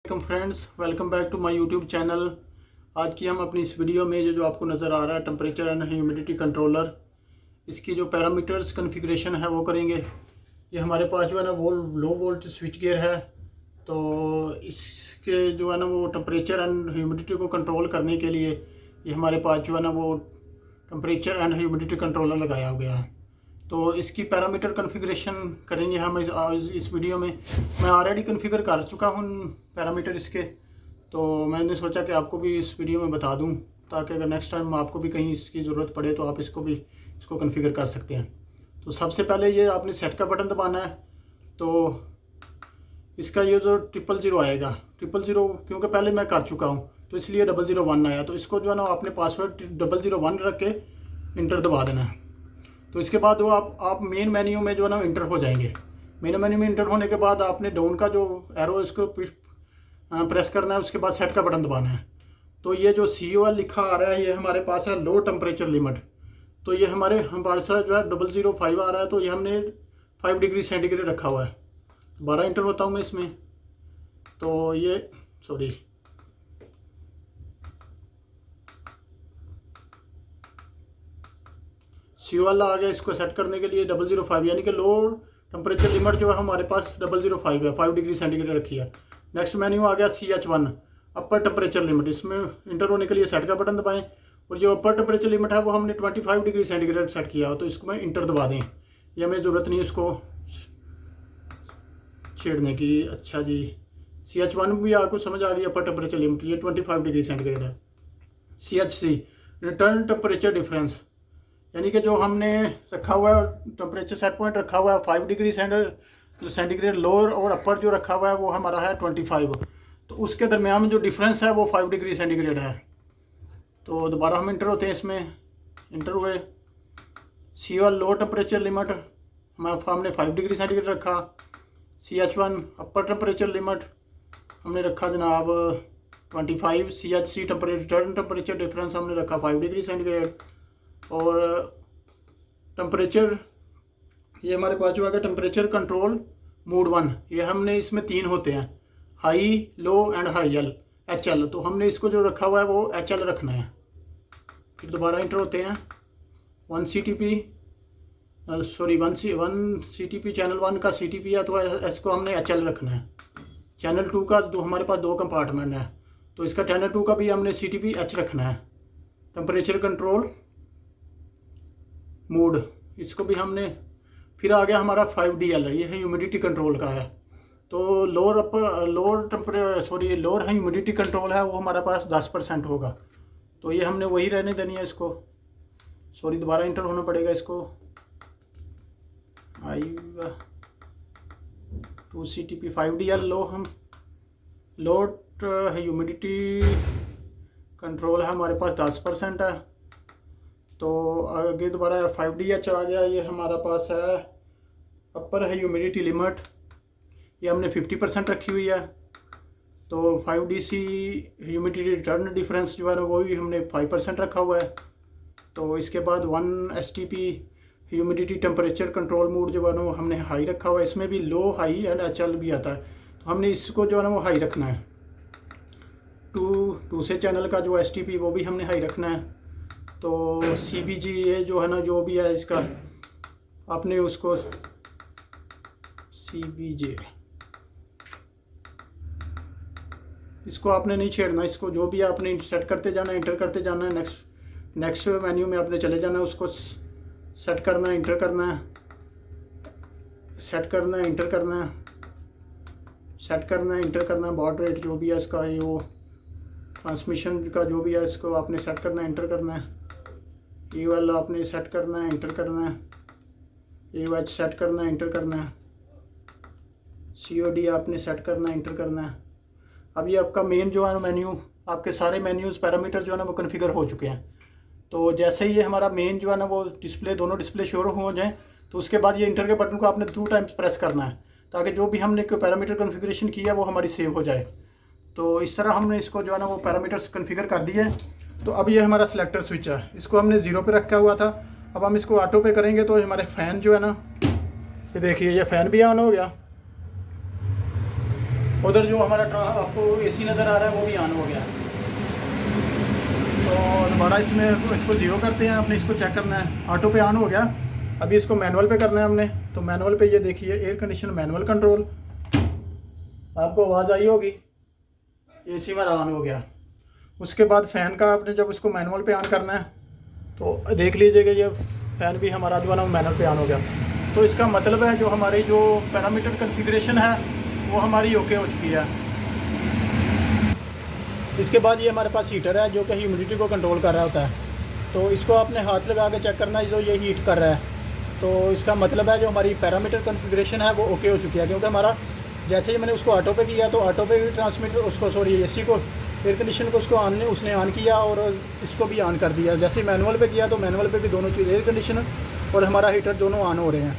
Friends, welcome back to my YouTube channel. आज की हम अपनी इस वीडियो में जो आपको नज़र आ रहा है टेम्परेचर एंड ह्यूमिडिटी कंट्रोलर, इसकी जो पैरामीटर्स कॉन्फ़िगरेशन है वो करेंगे। ये हमारे पास जो है ना वो लो वोल्ट स्विच गियर है। तो इसके जो है ना वो टेम्परेचर एंड ह्यूमिडिटी को कंट्रोल करने के लिए ये हमारे पास जो है ना वो टेम्परेचर एंड ह्यूमिडिटी कंट्रोलर लगाया गया है। तो इसकी पैरामीटर कॉन्फ़िगरेशन करेंगे हम इस वीडियो में। मैं ऑलरेडी कॉन्फ़िगर कर चुका हूँ पैरामीटर इसके, तो मैंने सोचा कि आपको भी इस वीडियो में बता दूँ ताकि अगर नेक्स्ट टाइम आपको भी कहीं इसकी ज़रूरत पड़े तो आप इसको कॉन्फ़िगर कर सकते हैं। तो सबसे पहले ये आपने सेट का बटन दबाना है। तो इसका ये जो 000 आएगा, 000 क्योंकि पहले मैं कर चुका हूँ तो इसलिए 001 आया। तो इसको जो है ना आपने पासवर्ड 001 रख के इंटर दबा देना है। तो इसके बाद वो आप मेन मेन्यू में जो है ना इंटर हो जाएंगे। मेन मेन्यू में इंटर होने के बाद आपने डाउन का जो एरो इसको प्रेस करना है, उसके बाद सेट का बटन दबाना है। तो ये जो COL लिखा आ रहा है ये हमारे पास है लो टेम्परेचर लिमिट। तो ये हमारे पास जो है 005 आ रहा है, तो ये हमने 5 डिग्री सेंटीग्रेड रखा हुआ है। दोबारा इंटर होता हूँ मैं इसमें। तो ये COL आ गया। इसको सेट करने के लिए 005 यानी कि लो टेम्परेचर लिमिट जो है हमारे पास 005 है, 5 डिग्री सेंटीग्रेड रखी है। नेक्स्ट मेन्यू आ गया CH1 अपर टेम्परेचर लिमिट। इसमें इंटर होने के लिए सेट का बटन दबाएं और जो अपर टेम्परेचर लिमिट है वो हमने 25 डिग्री सेंटीग्रेड सेट किया हो, तो इसको मैं इंटर दबा दें। ये हमें ज़रूरत नहीं इसको छेड़ने की। अच्छा जी, CH1 भी आपको समझ आ गई अपर टेम्परेचर लिमिट, ये 25 डिग्री सेंटीग्रेड है। CHC रिटर्न टेम्परेचर डिफरेंस, यानी कि जो हमने रखा हुआ है टेम्परेचर सेट पॉइंट रखा हुआ है 5 डिग्री सेंटीग्रेड लोअर और अपर जो रखा हुआ है वो हमारा है 25। तो उसके दरमियान में जो डिफरेंस है वो 5 डिग्री सेंटीग्रेड है। तो दोबारा हम इंटर होते हैं इसमें। इंटर हुए। COL लो टेम्परेचर लिमिट हमने 5 डिग्री सेंटीग्रेड रखा। CH1 अपर टेम्परेचर लिमिट हमने रखा जनाब 25। CHC रिटर्न टेम्परेचर डिफरेंस हमने रखा 5 डिग्री सेंटीग्रेड। और टेम्परेचर ये हमारे पास जो है टेम्परेचर कंट्रोल मोड 1, ये हमने इसमें 3 होते हैं, high, low and high HL। तो हमने इसको जो रखा हुआ है वो HL रखना है। फिर दोबारा इंटर होते हैं। 1 CTP चैनल 1 का CTP है तो इसको हमने HL रखना है। चैनल 2 का हमारे पास 2 कंपार्टमेंट है, तो इसका चैनल 2 का भी हमने CTP H रखना है। टेम्परेचर कंट्रोल मूड, इसको भी हमने। फिर आ गया हमारा 5DL, ये ह्यूमिडिटी कंट्रोल का है। तो लोअर ह्यूमिडिटी कंट्रोल है वो हमारे पास 10% होगा, तो ये हमने वही रहने देनी है इसको। दोबारा इंटर होना पड़ेगा इसको। 2 CTP 5DL लो ह्यूमिडिटी कंट्रोल है हमारे पास 10% है। तो आगे दोबारा 5DH आ गया, ये हमारा पास है अपर ह्यूमिडिटी लिमिट, ये हमने 50% रखी हुई है। तो 5DC ह्यूमिडिटी रिटर्न डिफरेंस जो है ना वो भी हमने 5% रखा हुआ है। तो इसके बाद 1 STP humidity temperature control mode जो है ना वो हमने हाई रखा हुआ है। इसमें भी लो, हाई एंड HL भी आता है, तो हमने इसको जो है ना वो हाई रखना है। 2 से चैनल का जो STP वो भी हमने हाई रखना है। तो CBG ये जो है ना जो भी है इसका आपने उसको CBJ इसको आपने नहीं छेड़ना, इसको जो भी आपने सेट करते जाना है, इंटर करते जाना है। नेक्स्ट मेन्यू में आपने चले जाना है, उसको सेट करना है, इंटर करना है, सेट करना है, इंटर करना है, सेट करना है, इंटर करना है। बॉड रेट जो भी है इसका, ये वो ट्रांसमिशन का जो भी है इसको आपने सेट करना है, इंटर करना है। EOL आपने सेट करना है, इंटर करना है। AOH सेट करना है, इंटर करना है। COD आपने सेट करना है, इंटर करना है। अब ये आपका मेन जो है मेन्यू, आपके सारे मेन्यूज़ पैरामीटर जो है ना वो कॉन्फ़िगर हो चुके हैं। तो जैसे ही ये हमारा मेन जो है ना वो दोनों डिस्प्ले शो हो जाएं, तो उसके बाद ये इंटर के बटन को आपने 2 टाइम्स प्रेस करना है ताकि जो भी हमने पैरामीटर कॉन्फ़िगरेशन किया वो हमारी सेव हो जाए। तो इस तरह हमने इसको जो है ना वो पैरामीटर्स कॉन्फ़िगर कर दिए। तो अब ये हमारा सिलेक्टर स्विच है, इसको हमने 0 पे रखा हुआ था। अब हम इसको ऑटो पे करेंगे तो हमारे फ़ैन जो है ना, ये देखिए ये फ़ैन भी ऑन हो गया। उधर जो हमारा आपको एसी नज़र आ रहा है वो भी ऑन हो गया। तो दोबारा इसमें इसको ज़ीरो करते हैं, अपने इसको चेक करना है। ऑटो पे ऑन हो गया, अभी इसको मैनुअल पे करना है हमने। तो मैनुअल पे ये देखिए एयर कंडीशन मैनुअल कंट्रोल, आपको आवाज़ आई होगी, एसी हमारा ऑन हो गया। उसके बाद फ़ैन का आपने जब इसको मैनुअल पे ऑन करना है तो देख लीजिएगा ये फ़ैन भी हमारा जो है ना मैनुअल पे ऑन हो गया। तो इसका मतलब है जो हमारी जो पैरामीटर कॉन्फ़िगरेशन है वो हमारी ओके हो चुकी है। इसके बाद ये हमारे पास हीटर है जो कि ह्यूमिडिटी को कंट्रोल कर रहा होता है। तो इसको आपने हाथ लगा के चेक करना है, जो ये हीट कर रहा है तो इसका मतलब है जो हमारी पैरामीटर कॉन्फ़िगरेशन है वो ओके हो चुकी है। क्योंकि हमारा जैसे ही मैंने उसको ऑटो पे किया तो ऑटो पे भी ट्रांसमीटर उसको एसी को एयर कंडीशन को उसने ऑन किया और इसको भी ऑन कर दिया। जैसे मैनुअल पे किया तो मैनुअल पे भी दोनों चीज़ एयर कंडीशन और हमारा हीटर दोनों ऑन हो रहे हैं।